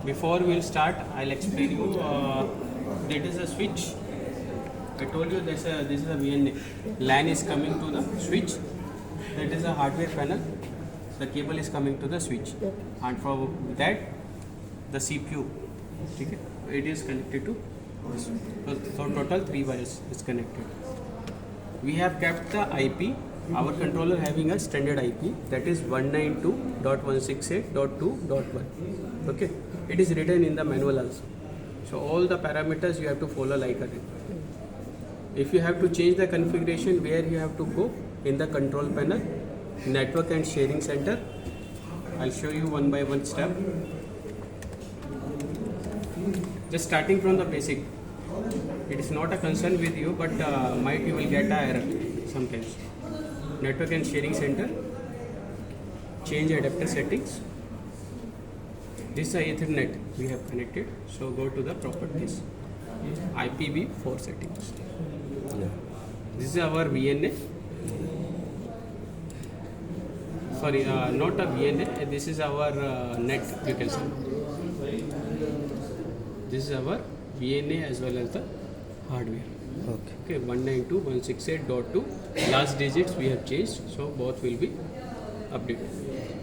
Before we'll start, I'll explain you. That is a switch. I told you this is a VNA. LAN is coming to the switch. That is a hardware panel. The cable is coming to the switch, and from that, the CPU. Okay, it is connected to this. So total 3 wires is connected. We have kept the IP. Our controller having a standard IP, that is 192.168.2.1. Okay, it is written in the manual also. So all the parameters you have to follow like that. If you have to change the configuration, where you have to go in the control panel, network and sharing center. I'll show you one by one step. Just starting from the basic. It is not a concern with you, but might you will get an error sometimes. Network and sharing center. Change adapter settings. This is a Ethernet we have connected. So go to the properties. IPv4 settings. This is our VNA. Sorry, not a VNA. This is our net. You can see. This is our VNA as well as the hardware. Okay, 192.168.2. Last digits we have changed, so both will be updated.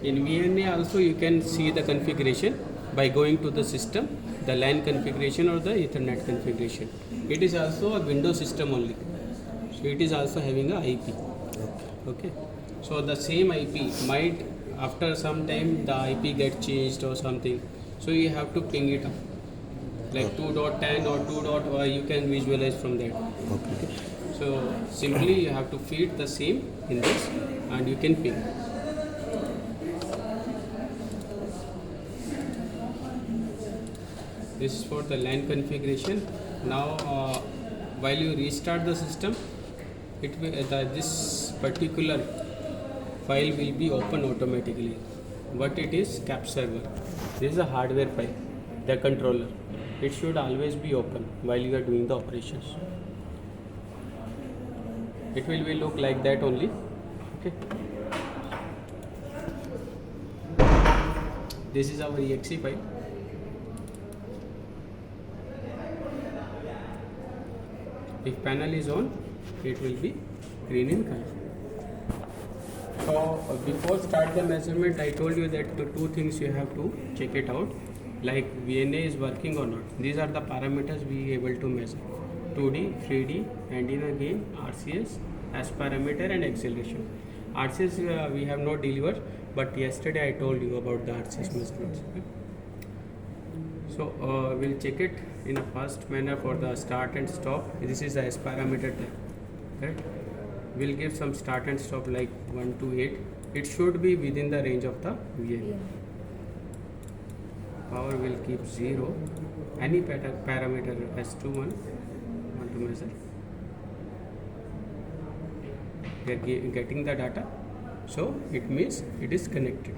In VNA also you can see the configuration by going to the system, the LAN configuration or the Ethernet configuration. It is also a Windows system only, so it is also having a IP. Okay, so the same IP might after some time the IP get changed or something, so you have to ping it up. Like 2.10 or 2. You can visualize from that. Okay. So simply you have to feed the same in this and you can ping. This is for the LAN configuration. Now while you restart the system, it will, this particular file will be open automatically. What it is? Cap server. This is a hardware file, the controller. It should always be open while you are doing the operations. It will look like that only. Okay. This is our exe file. If panel is on, it will be green in color. So before start the measurement, I told you that the two things you have to check it out. Like VNA is working or not. These are the parameters we able to measure: 2D, 3D, and in again RCS as parameter and acceleration. RCS we have not delivered, but yesterday I told you about the RCS measurements. Okay? So we'll check it in a fast manner for the start and stop. This is the S parameter type. Correct? We'll give some start and stop like 1 to 8. It should be within the range of the VNA. Power will keep 0. Any parameter S21 want to measure. We are getting the data, so it means it is connected.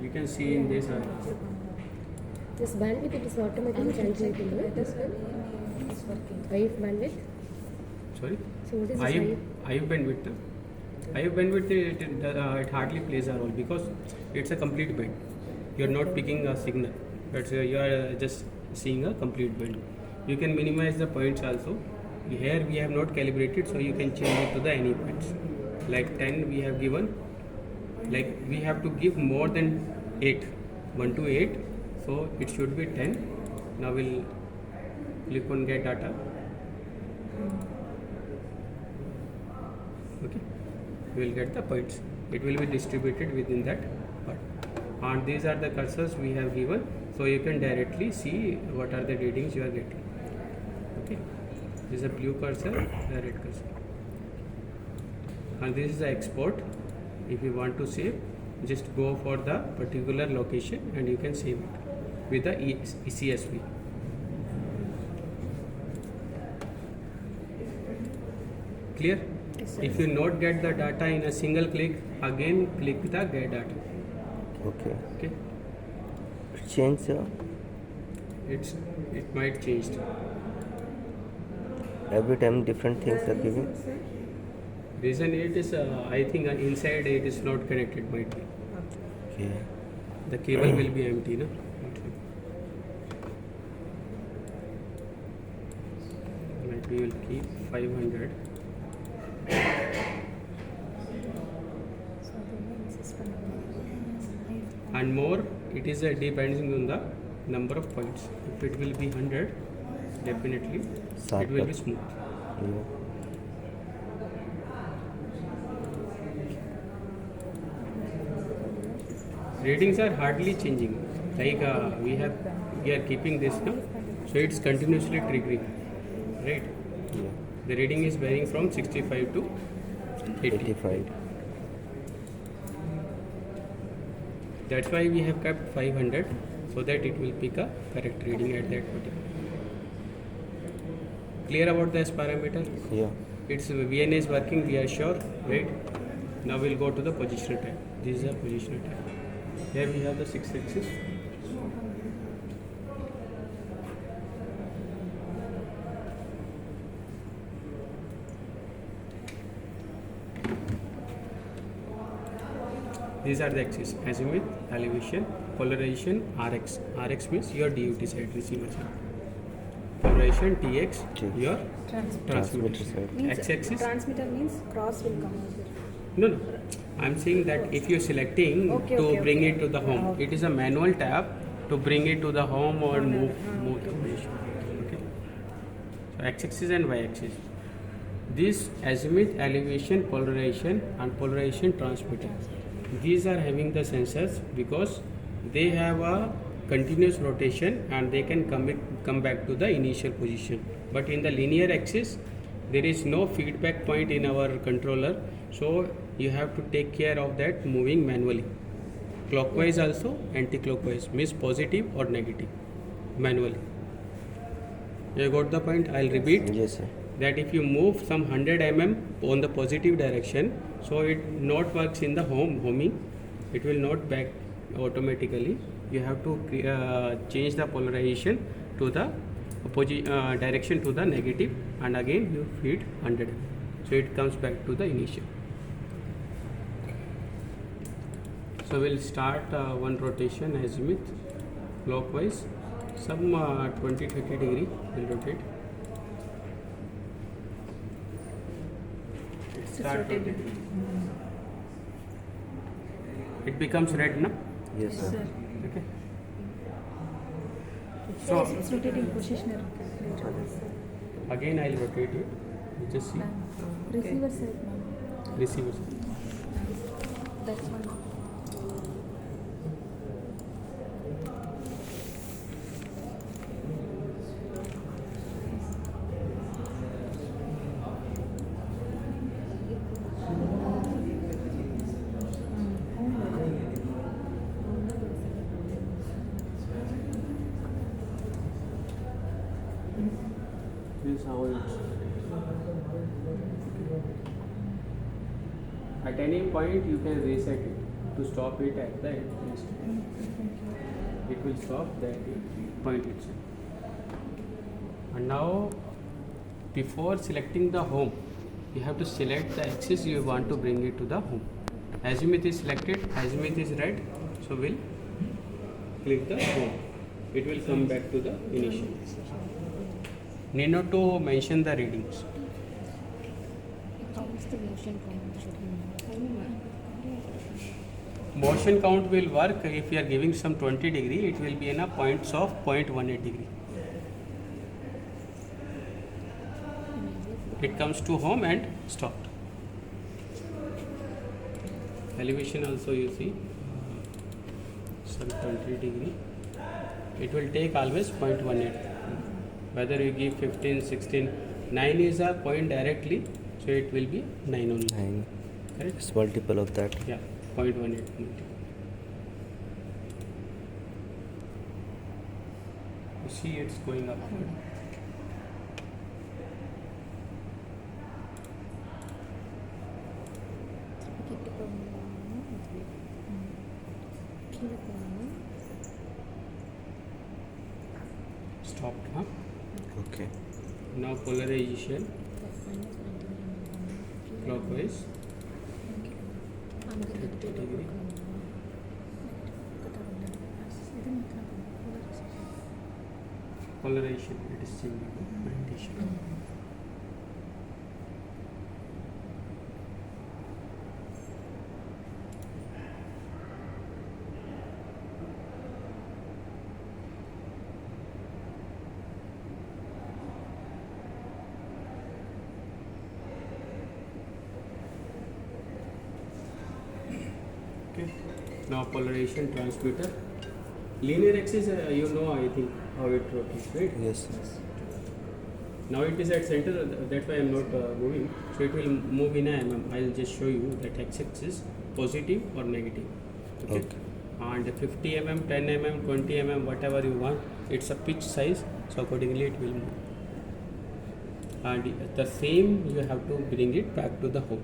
You can see in this. This bandwidth it is automatically calculating, right? It is working. IF bandwidth. Sorry. So what is this IF bandwidth? IF bandwidth it hardly plays a role because it's a complete band. You are not picking a signal, but you are just seeing a complete band. You can minimize the points also. Here we have not calibrated, so you can change it to the any points. Like 10 we have given. Like we have to give more than 8, 1 to 8. So it should be 10. Now we'll click on get data. Okay. We will get the points. It will be distributed within that part. And these are the cursors we have given, so you can directly see what are the readings you are getting. Okay. This is a blue cursor, the red cursor. And this is the export. If you want to save, just go for the particular location and you can save it with the CSV. Clear? Yes, If you not get the data in a single click, again click the get data. Okay. Okay. Change. It might change. Every time different things are giving. Reason it is, I think inside it is not connected, might be. Okay. The cable will be empty, no? Might be will keep 500. And more, it is depending on the number of points. If it will be 100, definitely it will be smooth. Yeah. Readings are hardly changing. Like we are keeping this now, so it's continuously triggering, right? Yeah. The reading is varying from 65 to 80. 85. That's why we have kept 500, so that it will pick a correct reading at that particular. Clear about this parameter? Yeah. Its VNA is working, we are sure, right? Now we'll go to the positional tab. This is a positional tab. Here we have the 6 axis. These are the axes: azimuth, elevation, polarization, RX. RX means your DUT side, receiver side. Polarization, TX, TX. your Transmitter transmitter side. side. Means X-axis. transmitter means cross will come over. No. I'm saying that if you're selecting Okay, to okay, bring okay. it to the home, Okay. it is a manual tab to bring it to the home or move the position. Okay. So x-axis and y-axis. This azimuth, elevation, polarization, and polarization transmitter. These are having the sensors because they have a continuous rotation and they can come back to the initial position. But in the linear axis, there is no feedback point in our controller, so you have to take care of that moving manually. Clockwise also, anti-clockwise means positive or negative manually. You got the point? I'll repeat Yes, sir. that if you move some 100 mm on the positive direction, so it not works in the homing, it will not back automatically. You have to change the polarization to the direction to the negative, and again you feed 100 mm. So it comes back to the initial. So we'll start one rotation azimuth clockwise, some 20-30 degree will rotate. Start rotating. It becomes red, no? Yes, sir. Okay. So So it's rotating positioner. again I'll rotate it. You just see Receiver side, ma'am. receiver. That's one. This is how it. At any point you can reset it to stop it at the instant. It will stop that point itself. And now, before selecting the home, you have to select the axis you want to bring it to the home. Azimuth is selected, azimuth is red, so we'll click the home. It will come back to the initial. Need not to mention the readings. Motion count will work if you are giving some 20 degree, it will be in a points of 0.18 degree. It comes to home and stopped. Elevation also you see, some 20 degree. It will take always 0.18. Whether you give 15, 16, 9 is a point directly, so it will be 9 only. 9. Correct? It's multiple of that. Yeah, 0.18. You see it's going up. Stopped, huh? Okay. Now polarization. clockwise 30 degree. Polarization, it is changing orientation. Okay. Now polarization transmitter. Linear axis, you know, I think how it rotates, right? Yes. Now it is at center, that's why I am not moving. So it will move in a mm. I'll just show you that x-axis positive or negative. Okay. And 50 mm, 10 mm, 20 mm, whatever you want. It's a pitch size, so accordingly it will move. And the same you have to bring it back to the home.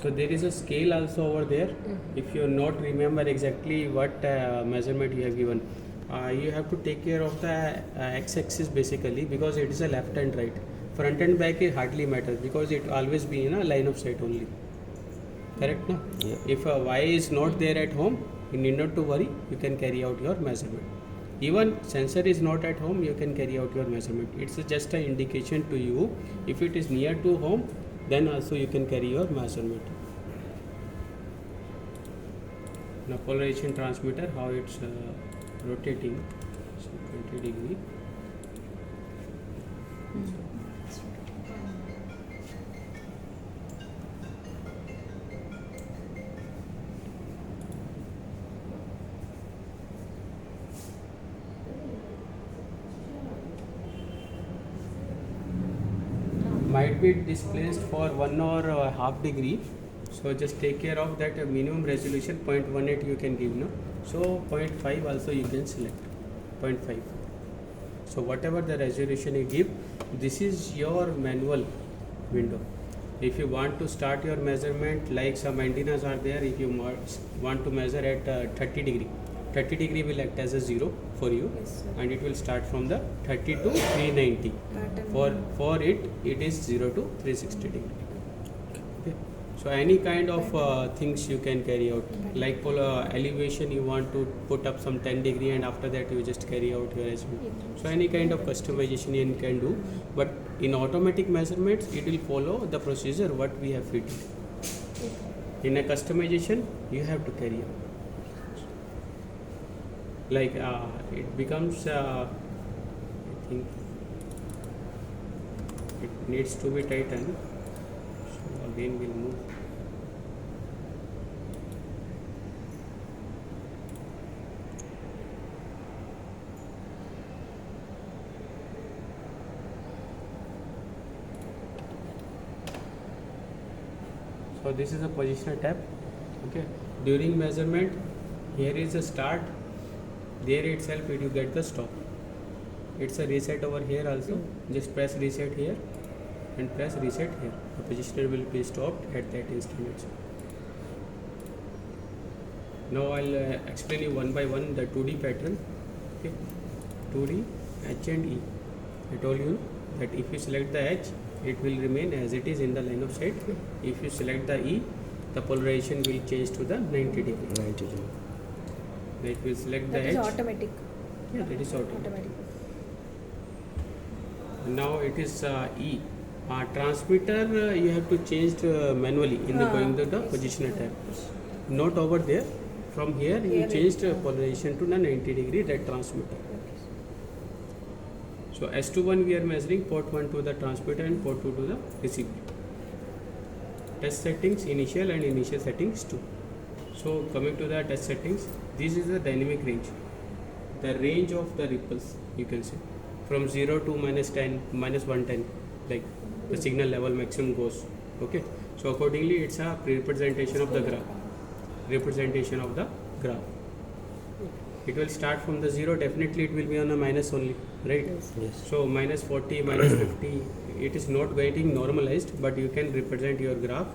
So there is a scale also over there. If you not remember exactly what measurement you have given, you have to take care of the x-axis basically, because it is a left and right. Front and back it hardly matters because it always be in a line of sight only. Correct, no? Yeah. If y is not there at home, you need not to worry. You can carry out your measurement. Even sensor is not at home, you can carry out your measurement. It's just an indication to you. If it is near to home, then also you can carry your measurement. Now polarization transmitter, how it's rotating, so 20 degree. Might be displaced for 1 or half degree, so just take care of that. Minimum resolution 0.18 you can give, no? So 0.5 also you can select, 0.5. So whatever the resolution you give, this is your manual window. If you want to start your measurement, like some antennas are there, if you want to measure at 30 degree, 30 degree will act as a 0 for you. Yes, sir. And it will start from the 30 to 390. For it is 0 to 360 degree. Okay. So any kind of things you can carry out, like elevation you want to put up some 10 degree, and after that you just carry out your measurement. So any kind of customization you can do, but in automatic measurements it will follow the procedure what we have fitted. In a customization you have to carry out. Like it becomes, I think it needs to be tightened. So again we'll move. So this is a positioner tab. Okay. During measurement, here is the start. There itself you get the stop. It's a reset over here also. Just press reset here and press reset here. The positioner will be stopped at that instant itself. Now I'll explain you one by one the 2D pattern. Okay. 2D, H and E. I told you that if you select the H, it will remain as it is in the line of sight. If you select the E, the polarization will change to the 90 degree. 90 degree. If we select That the is H, automatic. yeah, that is automatic. Automatic. Now it is E. Transmitter you have to change manually in the going to the positioner tab. Not over there. From here you Here changed polarization to the 90 degree, that transmitter. So S21 we are measuring port 1 to the transmitter and port 2 to the receiver. Test settings, initial and initial settings 2. So coming to the test settings, this is the dynamic range. The range of the ripples, you can see, from 0 to -10, -110, like the signal level maximum goes. Okay. So accordingly it's a representation of the graph. Representation of the graph. It will start from the 0, definitely it will be on a minus only, right? Yes. So -40, -50, it is not getting normalized, but you can represent your graph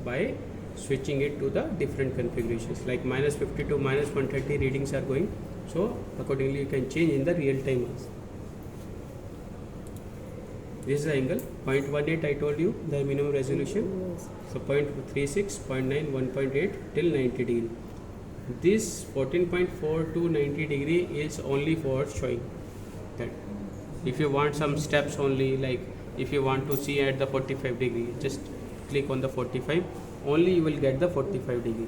by switching it to the different configurations, like -50 to -130 readings are going. So accordingly you can change in the real time also. This is the angle. 0.18 I told you the minimum resolution. So 0.36, 0.9, 1.8 till 90 degree. This 14.4 to 90 degree is only for showing that. If you want some steps only, like if you want to see at the 45 degree, just click on the 45. Only you will get the 45 degree.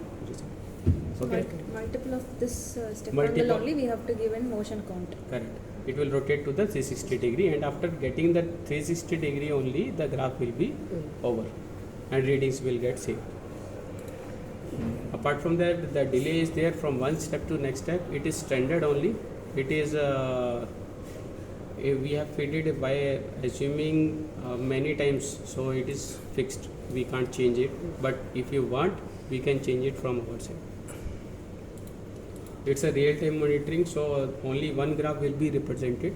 Okay. Multiple of this step Multiple. angle only we have to give in motion count. Correct. It will rotate to the 360 degree, and after getting the 360 degree only, the graph will be over and readings will get saved. Apart from that, the delay is there from one step to next step. It is standard only. It is we have fitted it by assuming many times, so it is fixed. We can't change it. But if you want, we can change it from our side. It's a real-time monitoring, so only one graph will be represented,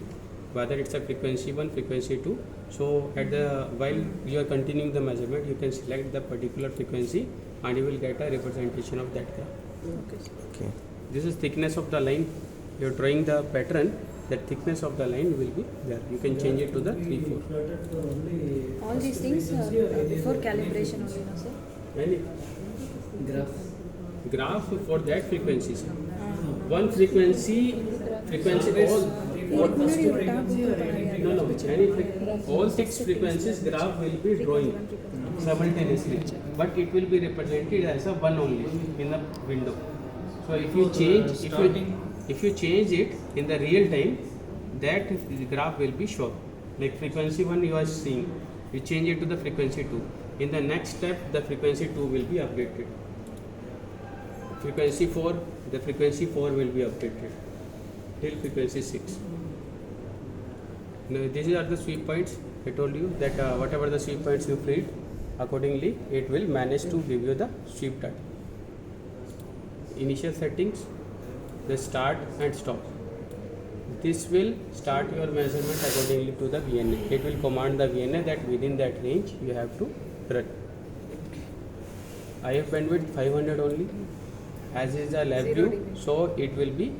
whether it's a frequency 1, frequency 2. So at the while you are continuing the measurement, you can select the particular frequency and you will get a representation of that graph. Okay. This is thickness of the line. You're drawing the pattern, the thickness of the line will be there. You can change it to the 3, 4. All these things are before calibration only, no sir? Any graph for that frequency. One frequency all all 6 frequencies graph will be drawing simultaneously, but it will be represented as a one only in the window. So if you change it in the real time, that graph will be shown. Like frequency 1 you are seeing, you change it to the frequency 2. In the next step, the frequency 2 will be updated. Frequency 4, the frequency 4 will be updated till frequency 6. Now these are the sweep points. I told you that whatever the sweep points you feed, accordingly it will manage to give you the sweep data. Initial settings, the start and stop. This will start your measurement accordingly to the VNA. It will command the VNA that within that range you have to run. IF bandwidth 500 only. As is a lab view, so it will be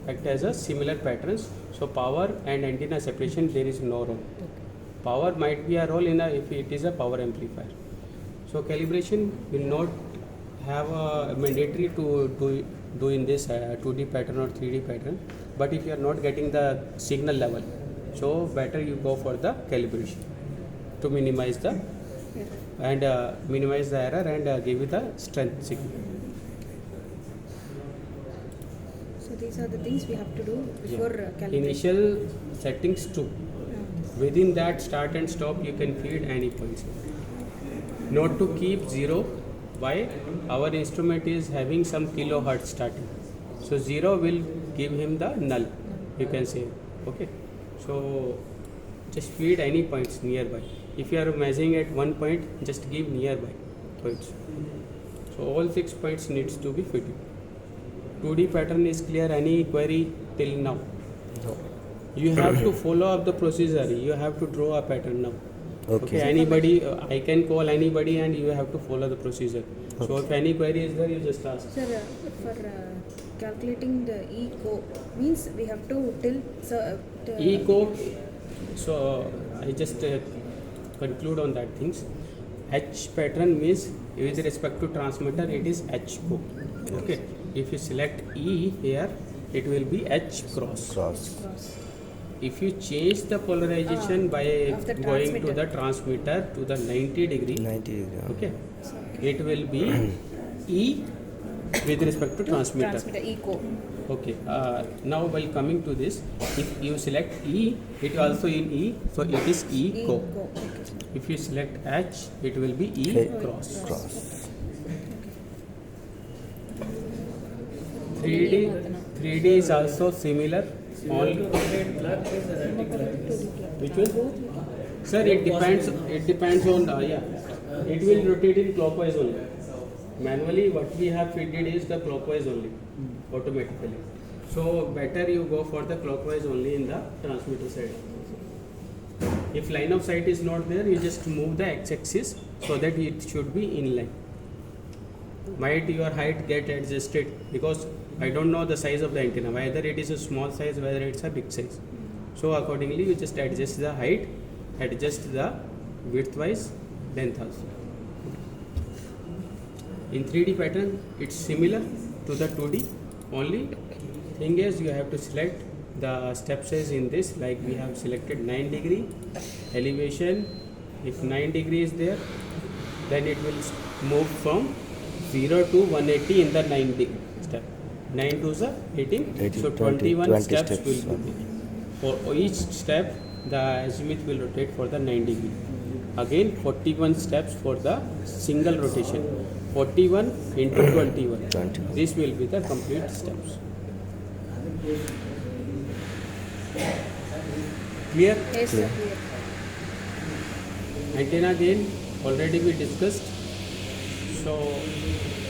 act as a similar patterns. So power and antenna separation, there is no role. Power might be a role in if it is a power amplifier. So calibration will not have a mandatory to do in this 2D pattern or 3D pattern. But if you are not getting the signal level, so better you go for the calibration to minimize the error and give you the strength signal. So these are the things we have to do before calibration. Initial settings too. Within that start and stop, you can feed any points. Not to keep 0. Why? Our instrument is having some kilohertz starting. So 0 will give him the null, you can say. Okay. So just feed any points nearby. If you are measuring at one point, just give nearby points. So all 6 points needs to be fitted. 2D pattern is clear. Any query till now? No. You have to follow up the procedure. You have to draw a pattern now. Okay. Anybody, I can call anybody and you have to follow the procedure. So if any query is there, you just ask. Sir, for calculating the eco means we have to till Eco. So I just conclude on that things. H pattern means with respect to transmitter, it is H co. Okay. If you select E here, it will be H cross. Cross. If you change the polarization by of the going to transmitter. the transmitter to the 90 degree, 90 degree. okay, it will be E with respect to transmitter. eco. Okay. Now while coming to this, if you select E, it also in E, so it is E co. Okay, sir. If you select H, it will be E Okay. cross. Cross. 3D is also similar. All which one? Sir, it depends. It depends on It will rotate in clockwise only. Manually, what we have fitted is the clockwise only, automatically. So better you go for the clockwise only in the transmitter side. If line of sight is not there, you just move the x-axis so that it should be in line. Might your height get adjusted because I don't know the size of the antenna, whether it is a small size, whether it's a big size. So accordingly, you just adjust the height adjust the width wise, length also. In 3D pattern, it's similar to the 2D. Only thing is you have to select the step size in this, like we have selected 9 degree elevation. If 9 degree is there, then it will move from 0 to 180 in the 9 degree step. 9 to the 18, 18, so 20 21 steps steps. will be there. For each step, the azimuth will rotate for the 9 degree. Again, 41 steps for the single rotation. 41 into 21. 20. This will be the complete steps. Clear? Yes, sir. Clear. Antenna gain already we discussed. So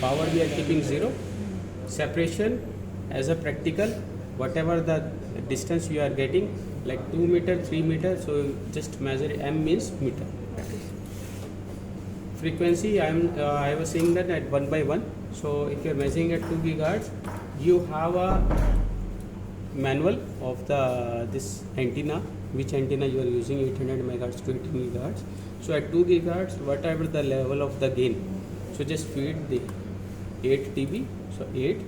power we are keeping 0. Separation as a practical, whatever the distance you are getting, like 2 meter, 3 meter, so just measure m means meter. Frequency I was saying that at 1 by 1. So if you are measuring at 2 gigahertz, you have a manual of the this antenna, which antenna you are using, 800 megahertz to 18 gigahertz. So at 2 gigahertz, whatever the level of the gain, so just feed the 8 dB, so 8,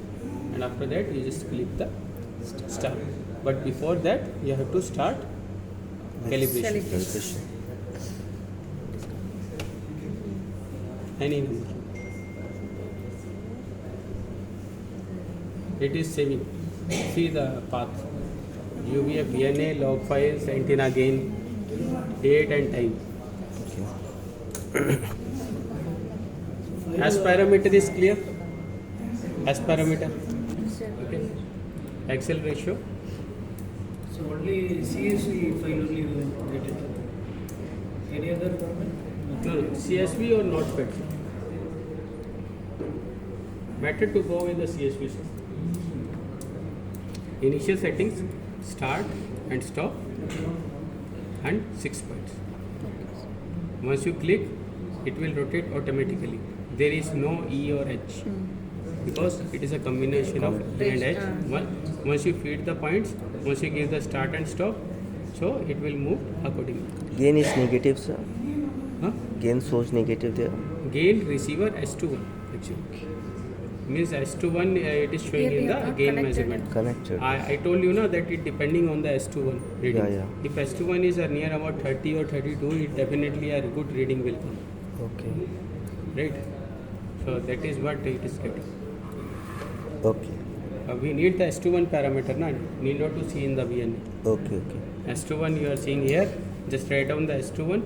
and after that you just click the start. But before that you have to start calibration. Calibration. Any number. It is saving. See the path. UVF, VNA, log files, antenna gain, date and time. Okay. As parameter is clear. As parameter. Okay. Excel ratio. So only CSV file only you will get it. Any other format? No, CSV or notepad. Better to go with the CSV. Initial settings, start and stop, and 6 points. Once you click, it will rotate automatically. There is no E or H because it is a combination of E and H. Once you feed the points, once you give the start and stop, so it will move accordingly. Gain is negative, sir. Huh? Gain shows negative there. Gain receiver S21 actually. Means S21 it is showing Here in we the have gain connected. measurement. Connected. I told you that it depending on the S21 reading. Yeah. If S21 is near about 30 or 32, it definitely a good reading will come. Okay. Right? So that is what it is getting. Okay. We need the S21 parameter, need not to see in the VNA. Okay. S21 you are seeing here, just write down the S21,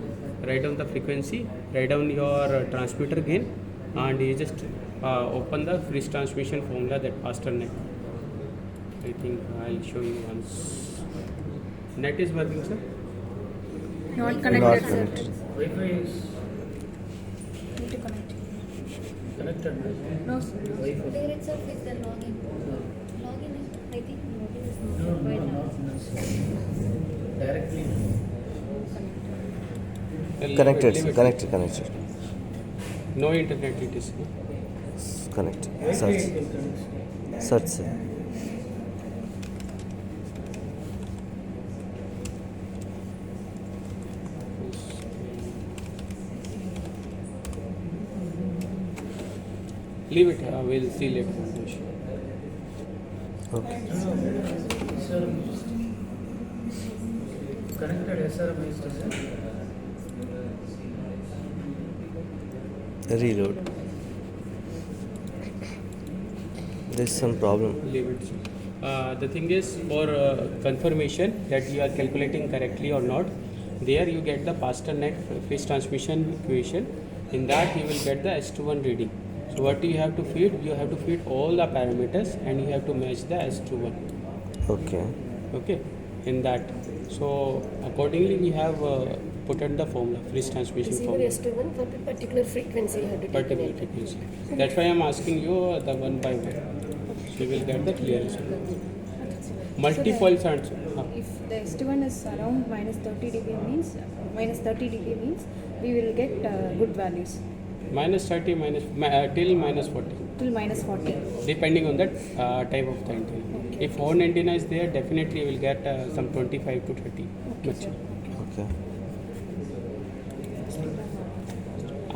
write down the frequency, write down your transmitter gain, and you just open the freeze transmission formula, that faster net. I think I'll show you once. Net is working, sir? Not Not connected, sir. connected. Wi-Fi is Need to connect. connected. Right? No, sir. Wi-Fi. There itself is the login. Login is, I think, login is No, not no, right now. not necessarily. Directly. Connected, Leave sir. it. Connected. No internet it is. Connect. Wi-Fi Search. you can connect. Search, sir. Leave it, we'll see later. Okay. Sir, connected SRM is Reload. There's some problem. Leave it. The thing is, for confirmation that you are calculating correctly or not, there you get the faster net phase transmission equation. In that you will get the S21 reading. So what you have to feed? You have to feed all the parameters and you have to match the S21. Okay. Okay, in that. So accordingly we have put in the formula, freeze transmission Receiver formula. S21 for the particular frequency you have to take Particular in it. frequency. That's why I am asking you the one by one. So you will get the clear result. Multiple sounds. If the S21 is around minus 30 dB means we will get good values Minus 30, till minus 40. till minus 40. Depending on the type of the antenna. If horn antenna is there, definitely you will get some 25 to 30. Much. Okay.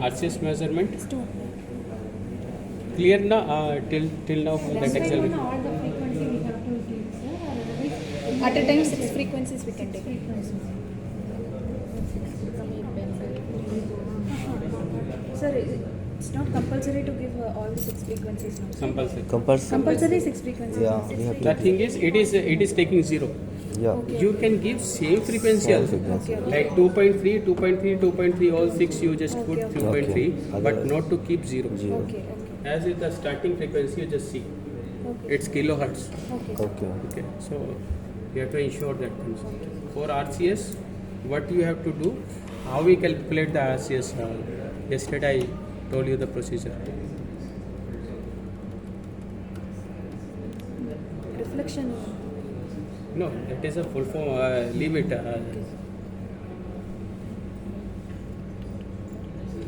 RCS measurement. It's 2. Clear na till now for that acceleration. all the frequency we have to give, sir, or At a time 6 frequencies we can take. Sir, it's not compulsory to give all the 6 frequencies now. Compulsory. Compulsory 6 frequencies. Yeah, we have The to. thing is, it is taking 0. Yeah. Okay. You can give same frequency Same also. frequency. Okay. Like 2.3, 2.3, 2.3, all 6 you just put Okay, 2.3, okay. but Otherwise- not to keep 0. Zero. Okay. As is the starting frequency, you just see. Okay. It's kilohertz. Okay. Okay. Okay, so you have to ensure that comes. For RCS, what you have to do, how we calculate the RCS? Yesterday I told you the procedure. Reflection. No, that is a full form. Leave it.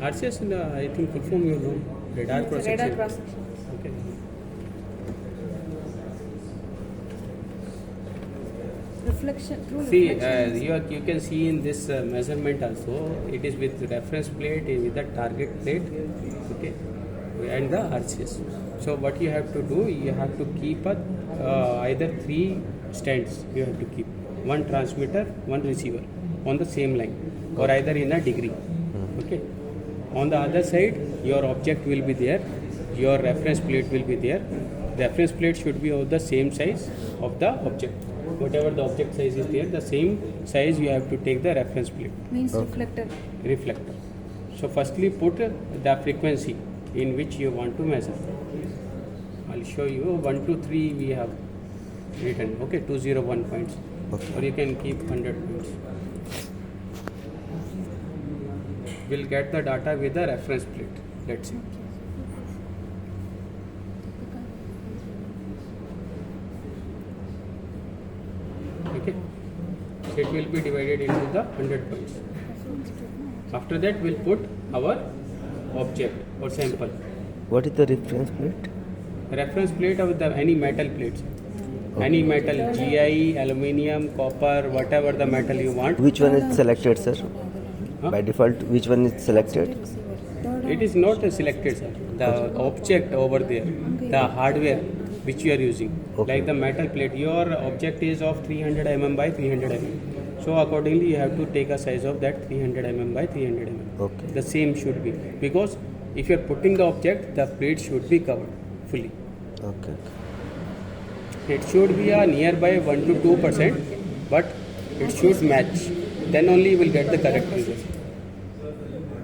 RCS, I think full form you know. Radar cross Radar section. cross section. Okay. Reflection. Through See, reflection. you can see in this measurement also, it is with reference plate, with the target plate, okay, and the RCS. So what you have to do, you have to keep either 3 stands. You have to keep one transmitter, one receiver on the same line, or either in a degree. Okay. On the other side, your object will be there, your reference plate will be there. Reference plate should be of the same size of the object. Whatever the object size is there, the same size you have to take the reference plate, Means reflector. reflector. So firstly put the frequency in which you want to measure. I'll show you 1 to 3 we have written, okay, 201 points, Okay. or you can keep 100 points. We'll get the data with the reference plate, let's see. Okay, so it will be divided into the 100 points. After that we'll put our object or sample. What is the reference plate? Reference plate of the any metal plates, any metal, GI, aluminium, copper, whatever the metal you want. Which one is selected, sir? Huh? By default, which one is selected? It is not selected, sir. The object over there, the hardware which you are using, Okay. like the metal plate, your object is of 300 mm by 300 mm. So accordingly, you have to take a size of that 300 mm by 300 mm. Okay. The same should be, because if you are putting the object, the plate should be covered fully. Okay. It should be a nearby 1 to 2%, but it should match. Then only you will get the correct result.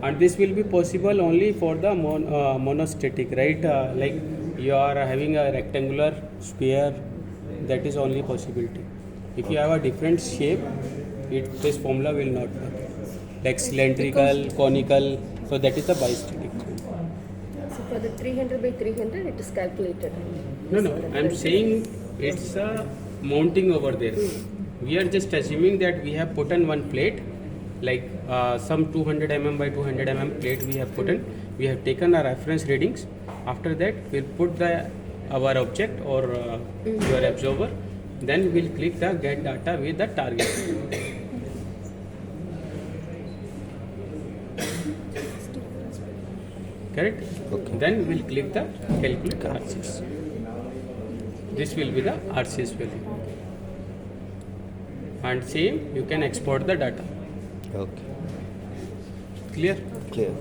And this will be possible only for the monostatic, right? Like you are having a rectangular sphere, that is only possibility. If you have a different shape, this formula will not work. Like cylindrical, conical, so that is the bistatic. So for the 300 by 300, it is calculated. No, I'm saying it's a mounting over there. We are just assuming that we have put on one plate, like some 200 mm by 200 mm plate we have put in. We have taken our reference readings. After that, we'll put our object or your observer. Then we'll click the get data with the target. Correct? Okay. Then we'll click the calculate RCS. This will be the RCS value. And same, you can export the data. Okay. Clear? Clear.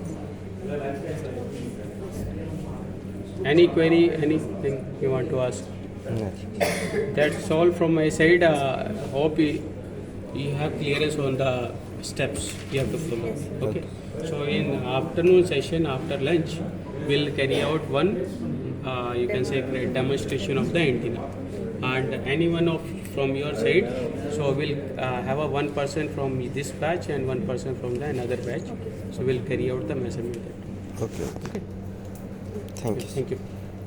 Any query, anything you want to ask? Nothing. That's all from my side. Hope you have clearance on the steps you have to follow. Okay. So in afternoon session after lunch, we'll carry out one, you can say, great demonstration of the antenna. And anyone from your side, so we'll have a one person from this batch and one person from the another batch. So we'll carry out the measurement. Okay. Okay. Thank you. Thank you.